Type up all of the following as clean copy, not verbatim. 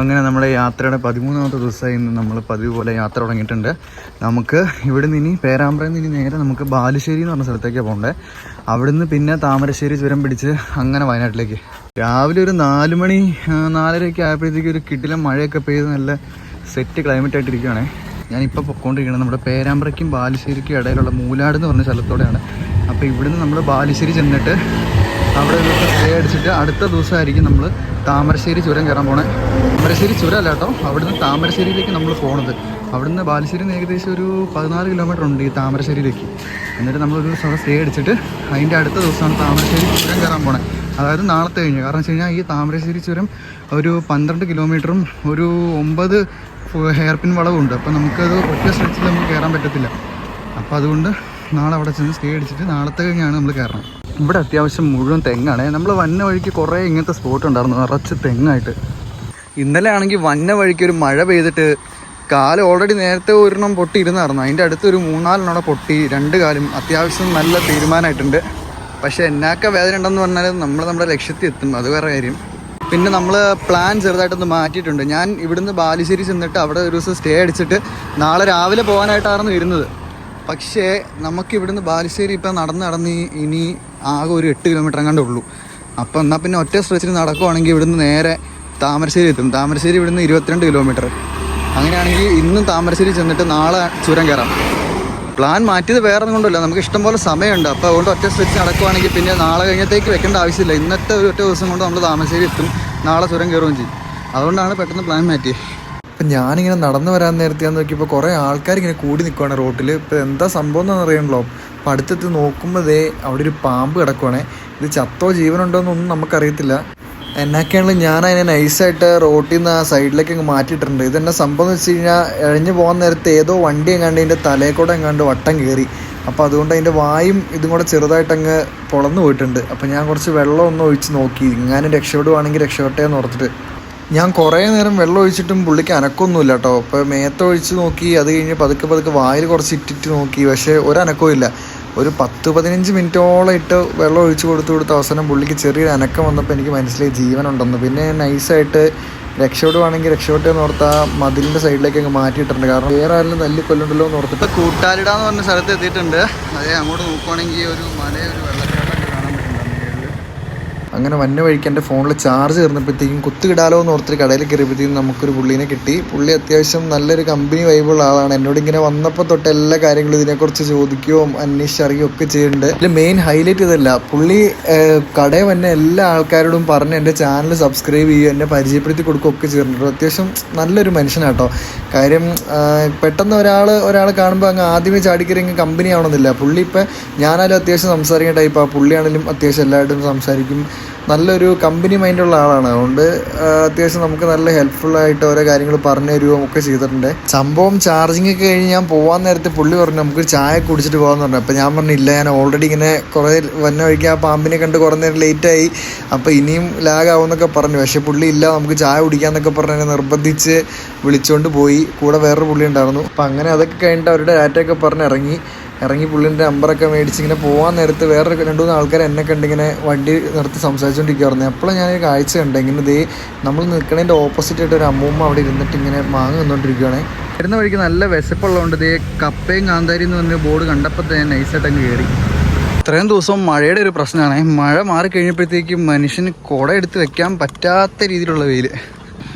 അങ്ങനെ നമ്മുടെ യാത്രയുടെ 13ാമത്തെ ദിവസമായി ഇന്ന് നമ്മൾ പതിവ് പോലെ യാത്ര തുടങ്ങിയിട്ടുണ്ട്. നമുക്ക് ഇവിടെ നിന്ന് ഇനി പേരാമ്പ്രയിൽ നിന്ന് നേരെ നമുക്ക് ബാലുശ്ശേരി എന്ന് പറഞ്ഞ സ്ഥലത്തേക്കാണ് പോകേണ്ടത്. അവിടുന്ന് പിന്നെ താമരശ്ശേരി ചുരം പിടിച്ച് അങ്ങനെ വയനാട്ടിലേക്ക്. രാവിലെ ഒരു 4 മണി 4:30 ആയപ്പോഴത്തേക്ക് ഒരു കിടിലം മഴയൊക്കെ പെയ്ത് നല്ല സെറ്റ് ക്ലൈമറ്റ് ആയിട്ടിരിക്കുകയാണ്. ഞാനിപ്പോൾ പൊയ്ക്കൊണ്ടിരിക്കുന്നത് നമ്മുടെ പേരാമ്പ്രയ്ക്കും ബാലുശ്ശേരിക്കും ഇടയിലുള്ള മൂലാട് എന്ന് പറഞ്ഞ സ്ഥലത്തോടെയാണ്. അപ്പോൾ ഇവിടുന്ന് നമ്മൾ ബാലുശ്ശേരി ചെന്നിട്ട് അവിടെ ഒരു ദിവസം സ്റ്റേ അടിച്ചിട്ട് അടുത്ത ദിവസമായിരിക്കും നമ്മൾ താമരശ്ശേരി ചുരം കയറാൻ പോണേ. താമരശ്ശേരി ചുരം അല്ല കേട്ടോ, അവിടുന്ന് താമരശ്ശേരിയിലേക്ക് നമ്മൾ പോണത്. അവിടുന്ന് ബാലുശ്ശേരി ഏകദേശം ഒരു 14 കിലോമീറ്റർ ഉണ്ട് ഈ താമരശ്ശേരിയിലേക്ക്. എന്നിട്ട് നമ്മളൊരു ദിവസം സ്റ്റേ അടിച്ചിട്ട് അതിൻ്റെ അടുത്ത ദിവസമാണ് താമരശ്ശേരി ചുരം കയറാൻ പോണേ. അതായത് നാളത്തെ കഴിഞ്ഞ്. കാരണം വെച്ച് കഴിഞ്ഞാൽ ഈ താമരശ്ശേരി ചുരം ഒരു 12 കിലോമീറ്ററും ഒരു 9 ഹെയർ പിൻ വളവുണ്ട്. അപ്പോൾ നമുക്കത് ഒറ്റ സ്ട്രെച്ചിൽ നമുക്ക് കയറാൻ പറ്റത്തില്ല. അപ്പോൾ അതുകൊണ്ട് നാളെ അവിടെ ചെന്ന് സ്റ്റേ അടിച്ചിട്ട് നാളത്തെ കഴിഞ്ഞാണ് നമ്മൾ കയറണം. ഇവിടെ അത്യാവശ്യം മുഴുവൻ തെങ്ങാണ്. നമ്മൾ വന്ന വഴിക്ക് കുറേ ഇങ്ങനത്തെ സ്പോട്ട് ഉണ്ടായിരുന്നു, നിറച്ച് തെങ്ങായിട്ട്. ഇന്നലെ ആണെങ്കിൽ വന്ന വഴിക്ക് ഒരു മഴ പെയ്തിട്ട് കാല് ഓൾറെഡി നേരത്തെ ഒരെണ്ണം പൊട്ടിയിരുന്നായിരുന്നു. അതിൻ്റെ അടുത്തൊരു 3-4 പൊട്ടി. 2 കാലും അത്യാവശ്യം നല്ല തീരുമാനമായിട്ടുണ്ട്. പക്ഷേ എന്നാക്ക വേദന ഉണ്ടെന്ന് പറഞ്ഞാൽ നമ്മൾ നമ്മുടെ ലക്ഷ്യത്തിൽ എത്തും, അത് വേറെ കാര്യം. പിന്നെ നമ്മൾ പ്ലാൻ ചെറുതായിട്ടൊന്ന് മാറ്റിയിട്ടുണ്ട്. ഞാൻ ഇവിടുന്ന് ബാലുശ്ശേരി ചെന്നിട്ട് അവിടെ ഒരു ദിവസം സ്റ്റേ അടിച്ചിട്ട് നാളെ രാവിലെ പോകാനായിട്ടായിരുന്നു ഇരുന്നത്. പക്ഷേ നമുക്ക് ഇവിടുന്ന് ബാലുശ്ശേരി ഇപ്പം നടന്ന് ഇനി ആകെ ഒരു 8 കിലോമീറ്റർ എങ്ങാണ്ടേ ഉള്ളൂ. അപ്പോൾ എന്നാൽ പിന്നെ ഒറ്റ സ്ട്രെച്ചിന് നടക്കുവാണെങ്കിൽ ഇവിടുന്ന് നേരെ താമരശ്ശേരി എത്തും. താമരശ്ശേരി ഇവിടുന്ന് 22 കിലോമീറ്റർ. അങ്ങനെയാണെങ്കിൽ ഇന്നും താമരശ്ശേരി ചെന്നിട്ട് നാളെ ചുരം കയറാം. പ്ലാൻ മാറ്റിയത് വേറെ ഒന്നും കൊണ്ടല്ല, നമുക്ക് ഇഷ്ടംപോലെ സമയമുണ്ട്. അപ്പോൾ അതുകൊണ്ട് ഒറ്റ സ്ട്രെച്ച് നടക്കുവാണെങ്കിൽ പിന്നെ നാളെ കഴിഞ്ഞത്തേക്ക് വെക്കേണ്ട ആവശ്യമില്ല. ഇന്നത്തെ ഒറ്റ ദിവസം കൊണ്ട് നമ്മൾ താമരശ്ശേരി എത്തും, നാളെ ചുരം കയറുകയും ചെയ്യും. അതുകൊണ്ടാണ് പെട്ടെന്ന് പ്ലാൻ മാറ്റിയത്. അപ്പം ഞാനിങ്ങനെ നടന്നു വരാൻ നേരത്തെ ഞാൻ നോക്കിയപ്പോൾ കുറേ ആൾക്കാർ ഇങ്ങനെ കൂടി നിൽക്കുവാണ് റോട്ടിൽ. ഇപ്പോൾ എന്താ സംഭവം എന്ന് അറിയണല്ലോ. അപ്പോൾ അടുത്തെത്തി നോക്കുമ്പോൾ അവിടെ ഒരു പാമ്പ് കിടക്കുവാണേ. ഇത് ചത്തോ ജീവനുണ്ടോ എന്നൊന്നും നമുക്കറിയത്തില്ല. എന്നൊക്കെയാണെങ്കിലും ഞാൻ അതിനെ നൈസായിട്ട് റോട്ടിൽ നിന്ന് ആ സൈഡിലേക്ക് അങ്ങ് മാറ്റിയിട്ടുണ്ട്. ഇതെന്നെ സംഭവം എന്ന് വെച്ച് കഴിഞ്ഞാൽ ഇഴഞ്ഞു പോകാൻ നേരത്തെ ഏതോ വണ്ടി എങ്ങാണ്ട് ഇതിൻ്റെ തലയിൽ കൂടെ എങ്ങാണ്ട് വട്ടം കയറി. അപ്പോൾ അതുകൊണ്ട് അതിൻ്റെ വായും ഇതും കൂടെ ചെറുതായിട്ടങ്ങ് പൊളന്നു പോയിട്ടുണ്ട്. അപ്പോൾ ഞാൻ കുറച്ച് വെള്ളം ഒന്ന് ഒഴിച്ച് നോക്കി, ഇങ്ങനെ രക്ഷപ്പെടുവാണെങ്കിൽ രക്ഷപ്പെട്ടേ എന്ന് ഓർത്തിട്ട് ഞാൻ കുറേ നേരം വെള്ളം ഒഴിച്ചിട്ടും പുള്ളിക്ക് അനക്കമൊന്നുമില്ല കേട്ടോ. അപ്പോൾ മേത്തൊഴിച്ച് നോക്കി, അത് കഴിഞ്ഞ് പതുക്കെ വായിൽ കുറച്ച് ഇട്ടിട്ട് നോക്കി, പക്ഷേ ഒരനക്കവും ഇല്ല. ഒരു 10-15 മിനിറ്റോളം ഇട്ട് വെള്ളം ഒഴിച്ച് കൊടുത്ത് അവസാനം പുള്ളിക്ക് ചെറിയൊരു അനക്കം വന്നപ്പോൾ എനിക്ക് മനസ്സിലായി ജീവനുണ്ടെന്ന്. പിന്നെ നൈസായിട്ട് രക്ഷപ്പെടുവാണെങ്കിൽ രക്ഷപ്പെട്ടേ എന്ന് ഓർത്ത് ആ മതിലിൻ്റെ സൈഡിലേക്ക് അങ്ങ് മാറ്റിയിട്ടുണ്ട്. കാരണം വേറെ ആരെങ്കിലും തല്ലി കൊല്ലുണ്ടല്ലോ എന്ന് ഓർത്തിട്ട് കൂട്ടാലിടാന്ന് പറഞ്ഞ സ്ഥലത്ത് എത്തിയിട്ടുണ്ട്. അതേ അങ്ങോട്ട് നോക്കുവാണെങ്കിൽ ഒരു മലയൊരു വെള്ളച്ചാട്ടം കാണാൻ പറ്റുന്നുണ്ട്. അങ്ങനെ വന്ന വഴിക്ക് എൻ്റെ ഫോണിൽ ചാർജ് തീർന്നപ്പോഴത്തേക്കും കുത്തുകിടാലോ എന്ന് ഓർത്തിട്ട് കടയിൽ കയറിയപ്പോഴത്തേക്കും നമുക്കൊരു പുള്ളീനെ കിട്ടി. പുള്ളി അത്യാവശ്യം നല്ലൊരു കമ്പനി വൈബുള്ള ആളാണ്. എന്നോട് ഇങ്ങനെ വന്നപ്പോൾ തൊട്ട് എല്ലാ കാര്യങ്ങളും ഇതിനെക്കുറിച്ച് ചോദിക്കുകയും അന്വേഷിച്ചറിയുകയും ഒക്കെ ചെയ്യുന്നുണ്ട്. ഇതിൽ മെയിൻ ഹൈലൈറ്റ് ഇതല്ല, പുള്ളി കടയിൽ വന്ന എല്ലാ ആൾക്കാരോടും പറഞ്ഞ് എൻ്റെ ചാനൽ സബ്സ്ക്രൈബ് ചെയ്യുക, എന്നെ പരിചയപ്പെടുത്തി കൊടുക്കുകയൊക്കെ ചെയ്തിട്ടുണ്ട്. അത്യാവശ്യം നല്ലൊരു മനുഷ്യനാട്ടോ. കാര്യം പെട്ടെന്ന് ഒരാൾ കാണുമ്പോൾ അങ്ങ് ആദ്യമേ ചാടിക്കറി അങ്ങ് കമ്പനി ആവണമെന്നില്ല. പുള്ളി ഇപ്പം ഞാനായാലും അത്യാവശ്യം സംസാരിക്കുന്ന ടൈപ്പാണ്, പുള്ളിയാണെങ്കിലും അത്യാവശ്യം എല്ലാവരും സംസാരിക്കും. നല്ലൊരു കമ്പനി മൈൻഡുള്ള ആളാണ്. അതുകൊണ്ട് അത്യാവശ്യം നമുക്ക് നല്ല ഹെൽപ്ഫുള്ളായിട്ട് ഓരോ കാര്യങ്ങൾ പറഞ്ഞു തരുകയും ഒക്കെ ചെയ്തിട്ടുണ്ട്. സംഭവം ചാർജിങ് ഒക്കെ കഴിഞ്ഞ് ഞാൻ പോകാൻ നേരത്തെ പുള്ളി പറഞ്ഞു നമുക്ക് ചായ കുടിച്ചിട്ട് പോകാമെന്ന് പറഞ്ഞു. അപ്പോൾ ഞാൻ പറഞ്ഞില്ല, ഞാൻ ഓൾറെഡി ഇങ്ങനെ കുറേ വന്ന വഴിക്ക് ആ പാമ്പിനെ കണ്ട് കുറേ നേരം ലേറ്റായി, അപ്പോൾ ഇനിയും ലാഗാവുമെന്നൊക്കെ പറഞ്ഞു. പക്ഷേ പുള്ളി ഇല്ല, നമുക്ക് ചായ കുടിക്കാമെന്നൊക്കെ പറഞ്ഞ് എന്നെ നിർബന്ധിച്ച് വിളിച്ചുകൊണ്ട് പോയി. കൂടെ വേറൊരു പുള്ളി ഉണ്ടായിരുന്നു. അപ്പോൾ അങ്ങനെ അതൊക്കെ കഴിഞ്ഞിട്ട് അവരുടെ ഡാറ്റയൊക്കെ പറഞ്ഞ് ഇറങ്ങി പുള്ളിൻ്റെ നമ്പറൊക്കെ മേടിച്ച് ഇങ്ങനെ പോകാൻ നേരത്ത് വേറെ 2-3 ആൾക്കാർ എന്നെ കണ്ടിങ്ങനെ വണ്ടി നിർത്തി സംസാരിച്ചുകൊണ്ടിരിക്കുകയായിരുന്നു. അപ്പോഴും ഞാനൊരു കാഴ്ച കണ്ടു. ഇങ്ങനെ നമ്മൾ നിൽക്കണതിൻ്റെ ഓപ്പോസിറ്റായിട്ട് ഒരു അമ്മൂമ്മ അവിടെ ഇരുന്നിട്ട് ഇങ്ങനെ മാങ്ങ നിന്നുകൊണ്ടിരിക്കുകയാണ്. വരുന്ന വഴിക്ക് നല്ല വിശപ്പുള്ളതുകൊണ്ട് കപ്പയും കാന്താരി എന്ന് പറഞ്ഞ ബോർഡ് കണ്ടപ്പോൾ തന്നെ നൈസായിട്ട് അങ്ങ് കയറി. ഇത്രയും ദിവസം മഴയുടെ ഒരു പ്രശ്നമാണ്. മഴ മാറിക്കഴിഞ്ഞപ്പോഴത്തേക്കും മനുഷ്യന് കുട എടുത്ത് വെക്കാൻ പറ്റാത്ത രീതിയിലുള്ള വെയിൽ.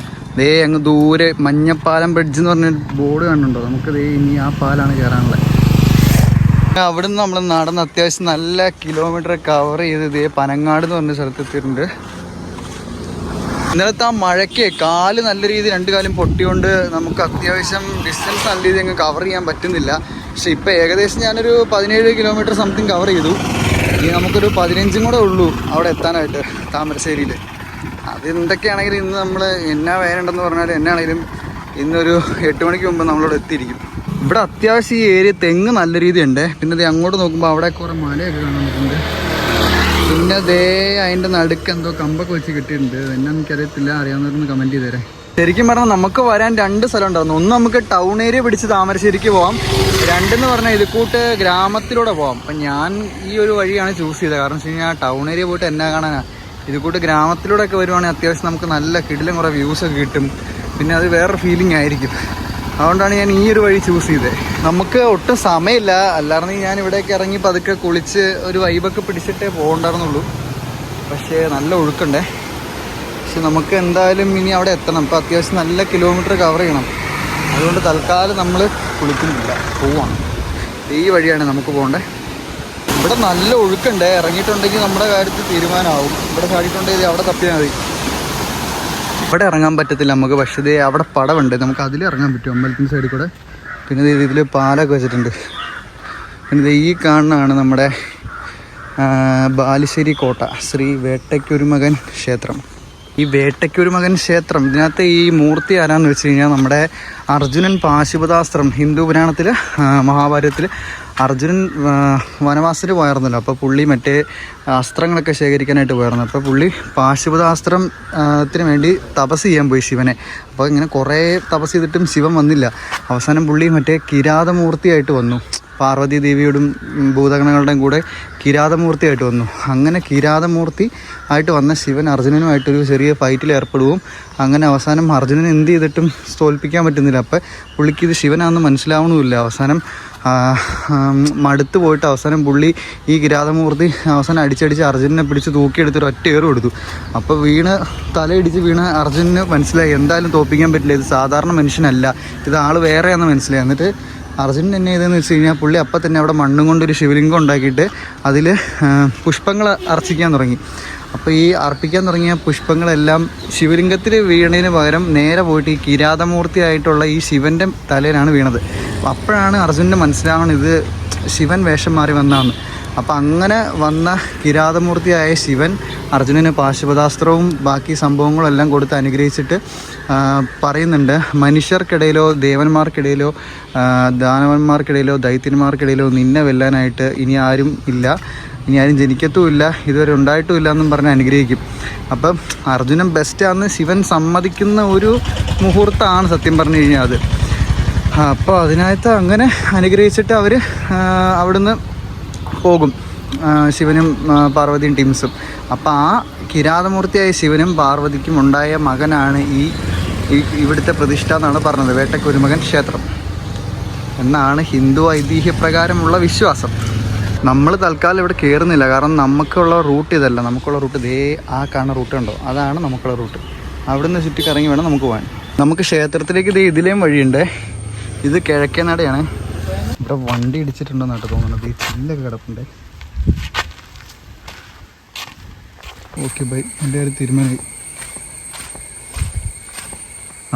അങ്ങ് ദൂരെ മഞ്ഞപ്പാലം ബ്രിഡ്ജ് എന്ന് പറഞ്ഞ ബോർഡ് കണ്ടുണ്ടോ? നമുക്ക് ഇനി ആ പാലാണ് കയറാനുള്ളത്. അവിടുന്ന് നമ്മൾ നടന്ന് അത്യാവശ്യം നല്ല കിലോമീറ്റർ കവർ ചെയ്ത് പനങ്ങാട് എന്ന് പറഞ്ഞ സ്ഥലത്തെത്തിയിട്ടുണ്ട്. ഇന്നലത്തെ ആ മഴയ്ക്ക് കാല് നല്ല രീതിയിൽ 2 കാലും പൊട്ടിയോണ്ട് നമുക്ക് അത്യാവശ്യം ഡിസ്റ്റൻസ് നല്ല രീതിയിൽ അങ്ങ് കവർ ചെയ്യാൻ പറ്റുന്നില്ല. പക്ഷെ ഇപ്പോൾ ഏകദേശം ഞാനൊരു 17 കിലോമീറ്റർ സംതിങ് കവർ ചെയ്തു. ഇനി നമുക്കൊരു 15 കൂടെ ഉള്ളൂ അവിടെ എത്താനായിട്ട് താമരശ്ശേരിയിൽ. അത് എന്തൊക്കെയാണെങ്കിലും ഇന്ന് നമ്മൾ എന്നാ വേനുണ്ടെന്ന് പറഞ്ഞാൽ എന്നാണെങ്കിലും ഇന്നൊരു 8 മണിക്ക് മുമ്പ് നമ്മളവിടെ എത്തിയിരിക്കും. ഇവിടെ അത്യാവശ്യം ഈ ഏരിയ തെങ്ങ് നല്ല രീതിയുണ്ട്. പിന്നെ അങ്ങോട്ട് നോക്കുമ്പോൾ അവിടെ കുറേ മലയൊക്കെ കാണാൻ പറ്റുന്നുണ്ട്. പിന്നെ അതിൻ്റെ നടുക്ക് എന്തോ കമ്പൊക്കെ വെച്ച് കിട്ടിയിട്ടുണ്ട്. എന്നാ എനിക്കറിയത്തില്ല, അറിയാവുന്നവരൊന്ന് കമൻറ്റ് ചെയ്ത് തരാം. ശരിക്കും പറഞ്ഞാൽ നമുക്ക് വരാൻ 2 സ്ഥലം ഉണ്ടായിരുന്നു. ഒന്ന് നമുക്ക് ടൗൺ ഏരിയ പിടിച്ച് താമരശ്ശേരിക്ക് പോകാം, 2 പറഞ്ഞാൽ ഇതുകൂട്ട് ഗ്രാമത്തിലൂടെ പോകാം. അപ്പം ഞാൻ ഈ ഒരു വഴിയാണ് ചൂസ് ചെയ്തത്. കാരണം വെച്ച് കഴിഞ്ഞാൽ ടൗൺ ഏരിയ പോയിട്ട് എന്നാ കാണാനാണ്, ഇത് കൂട്ട് ഗ്രാമത്തിലൂടെ ഒക്കെ വരുവാണെങ്കിൽ അത്യാവശ്യം നമുക്ക് നല്ല കിടിലം കുറേ വ്യൂസൊക്കെ കിട്ടും. പിന്നെ അത് വേറൊരു ഫീലിംഗ് ആയിരിക്കും. അതുകൊണ്ടാണ് ഞാൻ ഈ ഒരു വഴി ചൂസ് ചെയ്തത്. നമുക്ക് ഒട്ടും സമയമില്ല, അല്ലായിരുന്നെങ്കിൽ ഞാൻ ഇവിടേക്ക് ഇറങ്ങി പതുക്കെ കുളിച്ച് ഒരു വൈബൊക്കെ പിടിച്ചിട്ടേ പോകണ്ടായിരുന്നുള്ളൂ. പക്ഷേ നല്ല ഒഴുക്കുണ്ടേ. പക്ഷെ നമുക്ക് എന്തായാലും ഇനി അവിടെ എത്തണം. ഇപ്പോൾ അത്യാവശ്യം നല്ല കിലോമീറ്റർ കവർ ചെയ്യണം. അതുകൊണ്ട് തൽക്കാലം നമ്മൾ കുളിക്കുന്നില്ല, പോവാണ്. ഈ വഴിയാണ് നമുക്ക് പോകേണ്ടത്. ഇവിടെ നല്ല ഒഴുക്കുണ്ട്. ഇറങ്ങിയിട്ടുണ്ടെങ്കിൽ നമ്മുടെ കാര്യത്തിൽ തീരുമാനമാവും. ഇവിടെ ചാടിയിട്ടുണ്ടെങ്കിൽ അവിടെ തപ്പിയാൽ മതി. ഇവിടെ ഇറങ്ങാൻ പറ്റത്തില്ല നമുക്ക്, പക്ഷേ ഇത് അവിടെ പടമുണ്ട്, നമുക്ക് അതിൽ ഇറങ്ങാൻ പറ്റും അമ്പലത്തിൻ്റെ സൈഡിൽ കൂടെ. പിന്നെ ഇതിൽ പാലൊക്കെ വെച്ചിട്ടുണ്ട്. പിന്നെ ഈ കാണുന്നതാണ് നമ്മുടെ ബാലുശ്ശേരി കോട്ട, ശ്രീ വേട്ടയ്ക്കൊരുമകൻ ക്ഷേത്രം. ഈ വേട്ടയ്ക്കൊരുമകൻ ക്ഷേത്രം, ഇതിനകത്ത് ഈ മൂർത്തി ആരാന്ന് വെച്ച് കഴിഞ്ഞാൽ നമ്മുടെ അർജുനൻ പാശുപതാസ്ത്രം, ഹിന്ദു പുരാണത്തിൽ മഹാഭാരതത്തിൽ അർജുനൻ വനവാസത്തിൽ പോയായിരുന്നല്ലോ. അപ്പോൾ പുള്ളി മറ്റേ അസ്ത്രങ്ങളൊക്കെ ശേഖരിക്കാനായിട്ട് പോയായിരുന്നു. അപ്പോൾ പുള്ളി പാശുപതാസ്ത്രത്തിന് വേണ്ടി തപസ് ചെയ്യാൻ പോയി ശിവനെ. അപ്പോൾ ഇങ്ങനെ കുറേ തപസ് ചെയ്തിട്ടും ശിവൻ വന്നില്ല. അവസാനം പുള്ളി മറ്റേ കിരാതമൂർത്തിയായിട്ട് വന്നു. പാർവതി ദേവിയോടും ഭൂതഗണങ്ങളുടെയും കൂടെ കിരാതമൂർത്തിയായിട്ട് വന്നു. അങ്ങനെ കിരാതമൂർത്തി ആയിട്ട് വന്ന ശിവൻ അർജുനനുമായിട്ടൊരു ചെറിയ ഫൈറ്റിൽ ഏർപ്പെടുകയും അങ്ങനെ അവസാനം അർജുനൻ എന്ത് ചെയ്തിട്ടും തോൽപ്പിക്കാൻ പറ്റുന്നില്ല. അപ്പോൾ പുള്ളിക്ക് ഇത് ശിവനാണെന്ന് മനസ്സിലാവണമില്ല. അവസാനം മടുത്ത് പോയിട്ട് അവസാനം പുള്ളി ഈ കിരാതമൂർത്തി അവസാനം അടിച്ചടിച്ച് അർജുനനെ പിടിച്ച് തൂക്കിയെടുത്തൊരു ഒറ്റ ഏറ് കൊടുത്തു. അപ്പോൾ തലയിടിച്ച് വീണ് അർജുനന് മനസ്സിലായി എന്തായാലും തോൽപ്പിക്കാൻ പറ്റില്ല, ഇത് സാധാരണ മനുഷ്യനല്ല, ഇത് ആൾ വേറെയാണെന്ന് മനസ്സിലായി. എന്നിട്ട് അർജുനൻ എന്നെ ചെയ്തതെന്ന് വെച്ച് കഴിഞ്ഞാൽ പുള്ളി അപ്പം തന്നെ അവിടെ മണ്ണും കൊണ്ടൊരു ശിവലിംഗം ഉണ്ടാക്കിയിട്ട് അതിൽ പുഷ്പങ്ങൾ അർച്ചിക്കാൻ തുടങ്ങി. അപ്പോൾ ഈ അർപ്പിക്കാൻ തുടങ്ങിയ പുഷ്പങ്ങളെല്ലാം ശിവലിംഗത്തിൽ വീണതിന് പകരം നേരെ പോയിട്ട് ഈ കിരാതമൂർത്തിയായിട്ടുള്ള ഈ ശിവൻ്റെ തലയിലാണ് വീണത്. അപ്പോഴാണ് അർജുനന് മനസ്സിലാവണം ഇത് ശിവൻ വേഷം മാറി വന്നതാണ്. അപ്പം അങ്ങനെ വന്ന കിരാതമൂർത്തിയായ ശിവൻ അർജുനന് പാശുപതാസ്ത്രവും ബാക്കി സംഭവങ്ങളും എല്ലാം കൊടുത്ത് അനുഗ്രഹിച്ചിട്ട് പറയുന്നുണ്ട്, മനുഷ്യർക്കിടയിലോ ദേവന്മാർക്കിടയിലോ ദാനവന്മാർക്കിടയിലോ ദൈത്യന്മാർക്കിടയിലോ നിന്നെ വെല്ലാനായിട്ട് ഇനി ആരും ഇല്ല, ഇനി ആരും ജനിക്കത്തുമില്ല, ഇതുവരെ ഉണ്ടായിട്ടുമില്ല എന്നും പറഞ്ഞ് അനുഗ്രഹിക്കും. അപ്പം അർജുനൻ ബെസ്റ്റാണെന്ന് ശിവൻ സമ്മതിക്കുന്ന ഒരു മുഹൂർത്തമാണ് സത്യം പറഞ്ഞു കഴിഞ്ഞാൽ അത്. അപ്പോൾ അതിനകത്ത് അങ്ങനെ അനുഗ്രഹിച്ചിട്ട് അവർ അവിടുന്ന് പോകും, ശിവനും പാർവതിയും ടീംസും. അപ്പോൾ ആ കിരാതമൂർത്തിയായ ശിവനും പാർവതിക്കും ഉണ്ടായ മകനാണ് ഇവിടുത്തെ പ്രതിഷ്ഠ എന്നാണ് പറഞ്ഞത്, വേട്ടയ്ക്കൊരുമകൻ ക്ഷേത്രം എന്നാണ് ഹിന്ദു ഐതിഹ്യപ്രകാരമുള്ള വിശ്വാസം. നമ്മൾ തൽക്കാലം ഇവിടെ കയറുന്നില്ല, കാരണം നമുക്കുള്ള റൂട്ട് ഇതല്ല. നമുക്കുള്ള റൂട്ട് ഇതേ ആ കാണുന്ന റൂട്ട് ഉണ്ടോ, അതാണ് നമുക്കുള്ള റൂട്ട്. അവിടുന്ന് ചുറ്റിക്കറങ്ങി വേണം നമുക്ക് പോകാൻ. നമുക്ക് ക്ഷേത്രത്തിലേക്ക് ഇതിലേയും വഴിയുണ്ട്. ഇത് കിഴക്കേ നടയാണ്. ഇവിടെ വണ്ടി ഇടിച്ചിട്ടുണ്ടെന്നായിട്ട് തോന്നുന്നത്. ഈ ചില്ലൊക്കെ കിടപ്പുണ്ട്. ഓക്കെ ബൈ, എൻ്റെ ഒരു തീരുമാനമായി.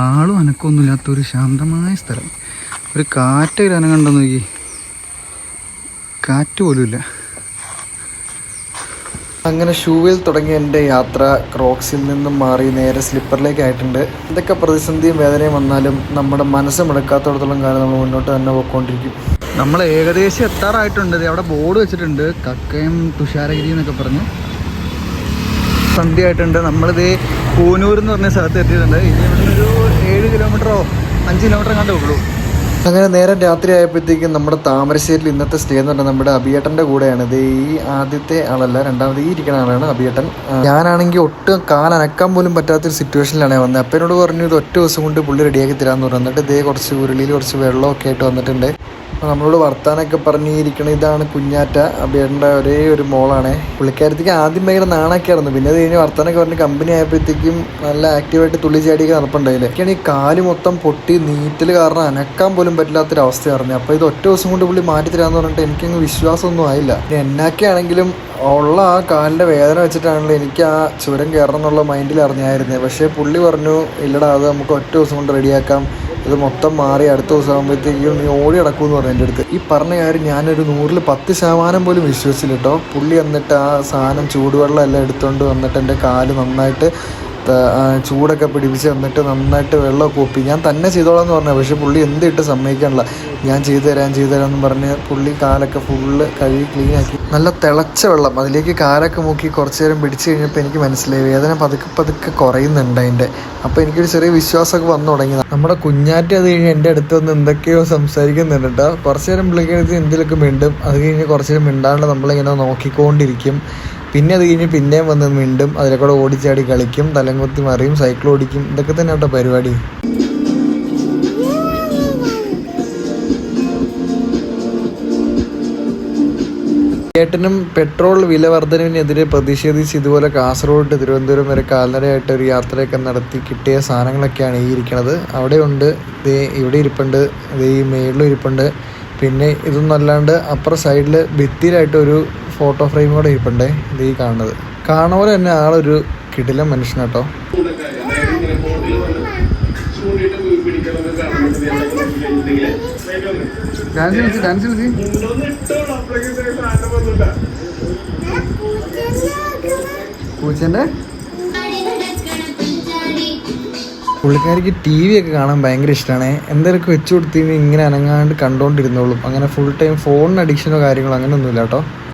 ആളും അനക്കൊന്നുമില്ലാത്തൊരു ശാന്തമായ സ്ഥലം. ഒരു കാറ്റൊരു അനങ്ങണ്ടെന്ന് നോക്കി, കാറ്റ് പോലുമില്ല. അങ്ങനെ ഷൂവിൽ തുടങ്ങിയ എൻ്റെ യാത്ര ക്രോക്സിൽ നിന്നും മാറി നേരെ സ്ലിപ്പറിലേക്കായിട്ടുണ്ട്. എന്തൊക്കെ പ്രതിസന്ധിയും വേദനയും വന്നാലും നമ്മുടെ മനസ്സ് മുടക്കാത്തോടത്തോളം കാലം നമ്മൾ മുന്നോട്ട് തന്നെ പോയിക്കൊണ്ടിരിക്കും. നമ്മൾ ഏകദേശം എത്താറായിട്ടുണ്ട്. അവിടെ ബോർഡ് വെച്ചിട്ടുണ്ട്, കക്കയം തുഷാരഗിരി എന്നൊക്കെ പറഞ്ഞ്. സന്ധ്യ ആയിട്ടുണ്ട്. നമ്മളിത് കൂനൂർ എന്ന് പറഞ്ഞ സ്ഥലത്ത് എത്തിയിട്ടുണ്ട്. ഇനി ഇവിടുന്ന് ഒരു 7 കിലോമീറ്ററോ 5 കിലോമീറ്റർ കണ്ടേ ഉള്ളൂ. അങ്ങനെ നേരം രാത്രി ആയപ്പോഴത്തേക്കും നമ്മുടെ താമരശ്ശേരിയിൽ ഇന്നത്തെ സ്റ്റേ എന്ന് പറഞ്ഞാൽ നമ്മുടെ അഭിയേട്ടൻ്റെ കൂടെയാണ്. ഇത് ഈ ആദ്യത്തെ ആളല്ല, രണ്ടാമത് ഈ ഇരിക്കുന്ന ആളാണ് അഭിയേട്ടൻ. ഞാനാണെങ്കിൽ ഒട്ടും കാലനക്കാൻ പോലും പറ്റാത്തൊരു സിറ്റുവേഷനിലാണ് വന്നത്. അപ്പം എന്നോട് പറഞ്ഞു ഇത് ഒറ്റ ദിവസം കൊണ്ട് പുള്ളി റെഡിയാക്കി തരാമെന്ന് പറഞ്ഞു. എന്നിട്ട് ഇതേ കുറച്ച് ഉരുളിയിൽ കുറച്ച് വെള്ളമൊക്കെ ആയിട്ട് വന്നിട്ടുണ്ട്. നമ്മളോട് വർത്താനൊക്കെ പറഞ്ഞിരിക്കണം. ഇതാണ് കുഞ്ഞാറ്റ, അഭിയേട്ടൻ്റെ ഒരേ ഒരു മോളാണ്. പുള്ളിക്കാരത്തേക്ക് ആദ്യം ഭയങ്കര നാണൊക്കെയായിരുന്നു. പിന്നെ അത് കഴിഞ്ഞ് വർത്താനൊക്കെ പറഞ്ഞ് കമ്പനി ആയപ്പോഴത്തേക്കും നല്ല ആക്റ്റീവായിട്ട് തുള്ളി ചാടിയൊക്കെ നടപ്പുണ്ടായില്ലേ. എനിക്കാണ് ഈ കാല് മൊത്തം പൊട്ടി നീറ്റൽ കാരണം അനക്കാൻ പോലും പറ്റില്ലാത്തൊരവസ്ഥയായിരുന്നു. അപ്പോൾ ഇത് ഒറ്റ ദിവസം കൊണ്ട് പുള്ളി മാറ്റി തരാമെന്ന് പറഞ്ഞിട്ട് എനിക്കങ്ങ് വിശ്വാസമൊന്നും ആയില്ല. എന്നൊക്കെ ആണെങ്കിലും ഉള്ള ആ കാലിൻ്റെ വേദന വെച്ചിട്ടാണല്ലോ എനിക്ക് ആ ചുരം കയറണം എന്നുള്ള മൈൻഡിൽ അറിഞ്ഞായിരുന്നത്. പക്ഷേ പുള്ളി പറഞ്ഞു ഇല്ലടാ, അത് നമുക്ക് ഒറ്റ ദിവസം കൊണ്ട് റെഡിയാക്കാം, ഇത് മൊത്തം മാറി അടുത്ത ദിവസം ആകുമ്പോഴത്തേക്കും നീ ഓടി നടക്കുമെന്ന് പറഞ്ഞു എൻ്റെ അടുത്ത്. ഈ പറഞ്ഞ കാര്യം ഞാനൊരു 100% പോലും വിശ്വസിച്ചില്ല കേട്ടോ. പുള്ളി എന്നിട്ട് ആ സാധനം ചൂടുവെള്ളം എല്ലാം എടുത്തുകൊണ്ട് വന്നിട്ട് എൻ്റെ കാല് നന്നായിട്ട് ചൂടൊക്കെ പിടിപ്പിച്ച് വന്നിട്ട് നന്നായിട്ട് വെള്ളമൊക്കെ ഒപ്പി. ഞാൻ തന്നെ ചെയ്തോളാം എന്ന് പറഞ്ഞു. പക്ഷേ പുള്ളി എന്തിട്ട് സമ്മതിക്കാനില്ല. ഞാൻ ചെയ്തു തരാമെന്ന് പറഞ്ഞ് പുള്ളി കാലൊക്കെ ഫുള്ള് കഴുകി ക്ലീനാക്കി നല്ല തിളച്ച വെള്ളം അതിലേക്ക് കാലൊക്കെ മുക്കി കുറച്ച് നേരം പിടിച്ച് കഴിഞ്ഞപ്പോൾ എനിക്ക് മനസ്സിലായി വേദന പതുക്കെ കുറയുന്നുണ്ട് അതിൻ്റെ. അപ്പോൾ എനിക്കൊരു ചെറിയ വിശ്വാസമൊക്കെ വന്നു തുടങ്ങി. നമ്മുടെ കുഞ്ഞാറ്റ് അത് കഴിഞ്ഞ് എൻ്റെ അടുത്ത് വന്ന് എന്തൊക്കെയോ സംസാരിക്കുന്നുണ്ട് കേട്ടോ. കുറച്ച് നേരം പുള്ളിക്കടുത്ത് എന്തെങ്കിലുമൊക്കെ മിണ്ടും. അത് കഴിഞ്ഞ് കുറച്ച് നേരം മിണ്ടാണ്ട് നമ്മളിങ്ങനെ നോക്കിക്കൊണ്ടിരിക്കും. പിന്നെ അത് കഴിഞ്ഞ് പിന്നെയും വന്ന് മിണ്ടും, അതിലെ കൂടെ ഓടിച്ചാടി കളിക്കും, തലങ്കുത്തി മറിയും, സൈക്കിൾ ഓടിക്കും. ഇതൊക്കെ തന്നെ കേട്ടോ പരിപാടി. ഏട്ടനും പെട്രോൾ വില വർധനവിനെതിരെ പ്രതിഷേധിച്ച് ഇതുപോലെ കാസർഗോഡ് തിരുവനന്തപുരം വരെ കാൽനടയായിട്ട് ഒരു യാത്രയൊക്കെ നടത്തി കിട്ടിയ സാധനങ്ങളൊക്കെയാണ് ഈ ഇരിക്കണത്. അവിടെ ഉണ്ട്, ദേ ഇവിടെ ഇരിപ്പുണ്ട്, ദേ ഈ മേളിലും ഇരിപ്പുണ്ട്. പിന്നെ ഇതൊന്നും അല്ലാണ്ട് അപ്പുറ സൈഡിൽ ഭിത്തിയിലായിട്ടൊരു ഫോട്ടോ ഫ്രെയിം കൂടെ ഇരിപ്പുണ്ടേ, ഇത് ഈ കാണുന്നത്. കാണുന്ന പോലെ തന്നെ ആളൊരു കിടിലൻ മനുഷ്യനാട്ടോ. പൂച്ചന്റെ പുള്ളിക്കാരിക്ക് ടി വി ഒക്കെ കാണാൻ ഭയങ്കര ഇഷ്ടമാണ്. എന്തൊക്കെ വെച്ചു കൊടുത്തിങ്ങനെ ഇങ്ങനെ അനങ്ങാണ്ട് കണ്ടോണ്ടിരുന്നോളും. അങ്ങനെ ഫുൾ ടൈം ഫോണിന് അഡിക്ഷനോ കാര്യങ്ങളോ അങ്ങനെയൊന്നുമില്ല കേട്ടോ.